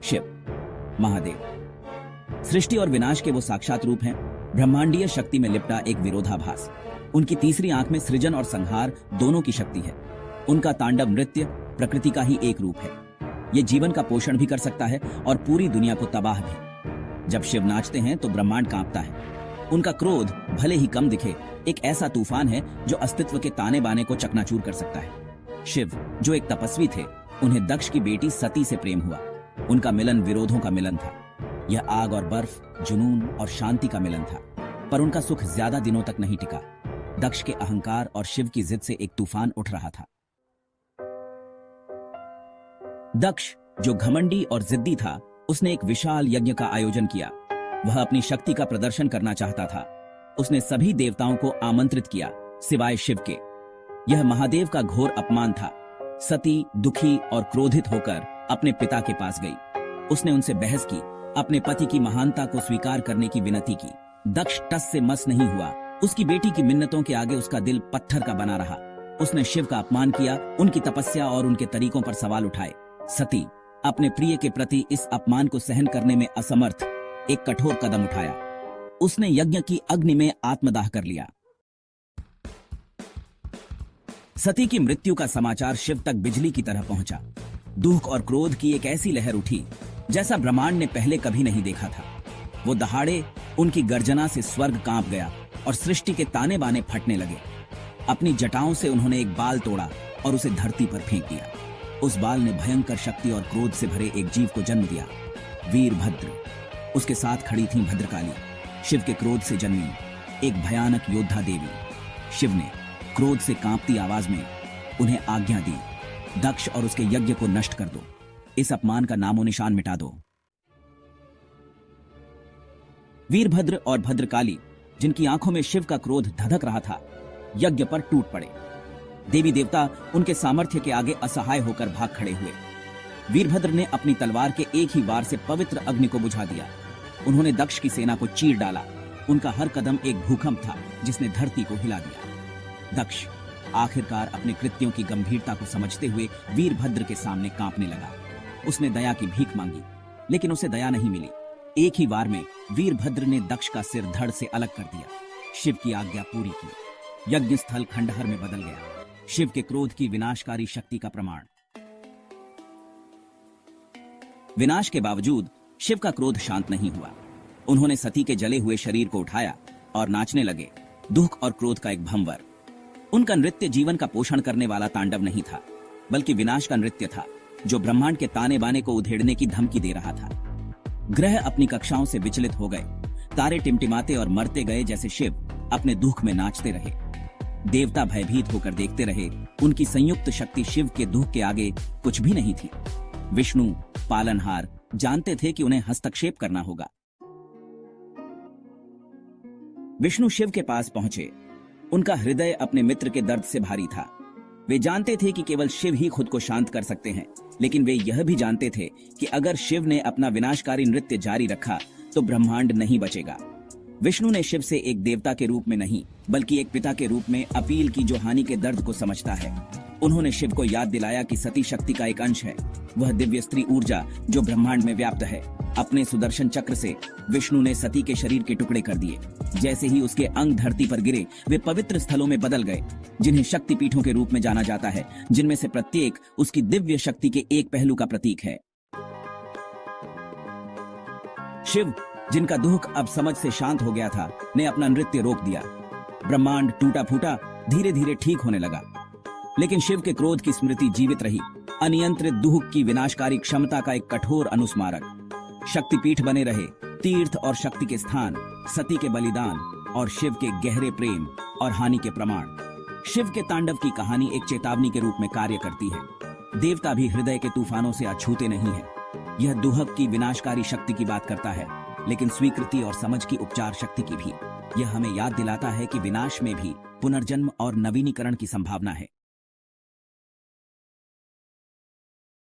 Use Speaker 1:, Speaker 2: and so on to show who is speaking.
Speaker 1: शिव, महादेव सृष्टि और विनाश के वो साक्षात रूप हैं, ब्रह्मांडीय शक्ति में लिपटा एक विरोधाभास। उनकी तीसरी आंख में सृजन और संहार दोनों की शक्ति है। उनका तांडव नृत्य प्रकृति का ही एक रूप है। ये जीवन का पोषण भी कर सकता है और पूरी दुनिया को तबाह भी। जब शिव नाचते हैं तो ब्रह्मांड कांपता है। उनका क्रोध भले ही कम दिखे, एक ऐसा तूफान है जो अस्तित्व के ताने बाने को चकनाचूर कर सकता है। शिव जो एक तपस्वी थे, उन्हें दक्ष की बेटी सती से प्रेम हुआ। उनका मिलन विरोधों का मिलन था। यह आग और बर्फ, जुनून और शांति का मिलन था। पर उनका सुख ज्यादा दिनों तक नहीं टिका। दक्ष के अहंकार और शिव की जिद से एक तूफान उठ रहा था। दक्ष जो घमंडी और जिद्दी था, उसने एक विशाल यज्ञ का आयोजन किया। वह अपनी शक्ति का प्रदर्शन करना चाहता था। उसने सभी देवताओं को आमंत्रित किया सिवाय शिव के। यह महादेव का घोर अपमान था। सती दुखी और क्रोधित होकर अपने पिता के पास गई। उसने उनसे बहस की, अपने पति की महानता को स्वीकार करने की विनती की। दक्ष टस से मस नहीं हुआ। उसकी बेटी की मिन्नतों के आगे उसका दिल पत्थर का बना रहा। उसने शिव का अपमान किया, उनकी तपस्या और उनके तरीकों पर सवाल उठाए। सती अपने प्रिय के प्रति इस अपमान को सहन करने में असमर्थ एक कठोर कदम उठाया। उसने यज्ञ की अग्नि में आत्मदाह कर लिया। सती की मृत्यु का समाचार शिव तक बिजली की तरह पहुंचा। दुख और क्रोध की एक ऐसी लहर उठी जैसा ब्रह्मांड ने पहले कभी नहीं देखा था। वो दहाड़े उनकी गर्जना से स्वर्ग कांप गया और सृष्टि के ताने बाने फटने लगे। अपनी जटाओं से उन्होंने एक बाल तोड़ा और उसे धरती पर फेंक दिया। उस बाल ने भयंकर शक्ति और क्रोध से भरे एक जीव को जन्म दिया, वीरभद्र। उसके साथ खड़ी थी भद्रकाली, शिव के क्रोध से जन्मी एक भयानक योद्धा देवी। शिव ने क्रोध से कांपती आवाज में उन्हें आज्ञा दी, दक्ष और उसके यज्ञ को नष्ट कर दो। इस अपमान का नामो निशान मिटा दो। वीरभद्र और भद्रकाली, जिनकी आंखों में शिव का क्रोध धधक रहा था, यज्ञ पर टूट पड़े। देवी देवता उनके सामर्थ्य के आगे असहाय होकर भाग खड़े हुए। वीरभद्र ने अपनी तलवार के एक ही वार से पवित्र अग्नि को बुझा दिया। उन्होंने दक्ष की सेना को चीर डाला। उनका हर कदम एक भूकंप था जिसने धरती को हिला दिया। दक्ष आखिरकार अपने कृत्यों की गंभीरता को समझते हुए वीरभद्र के सामने कांपने लगा। उसने दया की भीख मांगी, लेकिन उसे दया नहीं मिली। एक ही वार में वीरभद्र ने दक्ष का सिर धड़ से अलग कर दिया। शिव की आज्ञा पूरी की। यज्ञ स्थल खंडहर में बदल गया, शिव के क्रोध की विनाशकारी शक्ति का प्रमाण। विनाश के बावजूद शिव का क्रोध शांत नहीं हुआ। उन्होंने सती के जले हुए शरीर को उठाया और नाचने लगे, दुख और क्रोध का एक भंवर। उनका नृत्य जीवन का पोषण करने वाला तांडव नहीं था, बल्कि विनाश का नृत्य था जो ब्रह्मांड के ताने बाने को उधेड़ने की धमकी दे रहा था। ग्रह अपनी कक्षाओं से विचलित हो गए, तारे टिमटिमाते और मरते गए जैसे शिव अपने दुख में नाचते रहे। देवता भयभीत होकर देखते रहे। उनकी संयुक्त शक्ति शिव के दुख के आगे कुछ भी नहीं थी। विष्णु पालनहार जानते थे कि उन्हें हस्तक्षेप करना होगा। विष्णु शिव के पास पहुंचे। उनका हृदय अपने मित्र के दर्द से भारी था। वे जानते थे कि केवल शिव ही खुद को शांत कर सकते हैं, लेकिन वे यह भी जानते थे कि अगर शिव ने अपना विनाशकारी नृत्य जारी रखा तो ब्रह्मांड नहीं बचेगा। विष्णु ने शिव से एक देवता के रूप में नहीं, बल्कि एक पिता के रूप में अपील की जो हानि के दर्द को समझता है। उन्होंने शिव को याद दिलाया कि सती शक्ति का एक अंश है, वह दिव्य स्त्री ऊर्जा जो ब्रह्मांड में व्याप्त है। अपने सुदर्शन चक्र से विष्णु ने सती के शरीर के टुकड़े कर दिए। जैसे ही उसके अंग धरती पर गिरे, वे पवित्र स्थलों में बदल गए, जिन्हें शक्ति पीठों के रूप में जाना जाता है, जिनमें से प्रत्येक उसकी दिव्य शक्ति के एक पहलू का प्रतीक है। शिव, जिनका दुख अब समझ से शांत हो गया था, ने अपना नृत्य रोक दिया। ब्रह्मांड टूटा फूटा धीरे धीरे ठीक होने लगा, लेकिन शिव के क्रोध की स्मृति जीवित रही। अनियंत्रित दुख की विनाशकारी क्षमता का एक कठोर अनुस्मारक। शक्तिपीठ बने रहे, तीर्थ और शक्ति के स्थान, सती के बलिदान और शिव के गहरे प्रेम और हानि के प्रमाण। शिव के तांडव की कहानी एक चेतावनी के रूप में कार्य करती है। देवता भी हृदय के तूफानों से अछूते नहीं है। यह दुहक की विनाशकारी शक्ति की बात करता है, लेकिन स्वीकृति और समझ की उपचार शक्ति की भी। यह हमें याद दिलाता है कि विनाश में भी पुनर्जन्म और नवीनीकरण की संभावना है।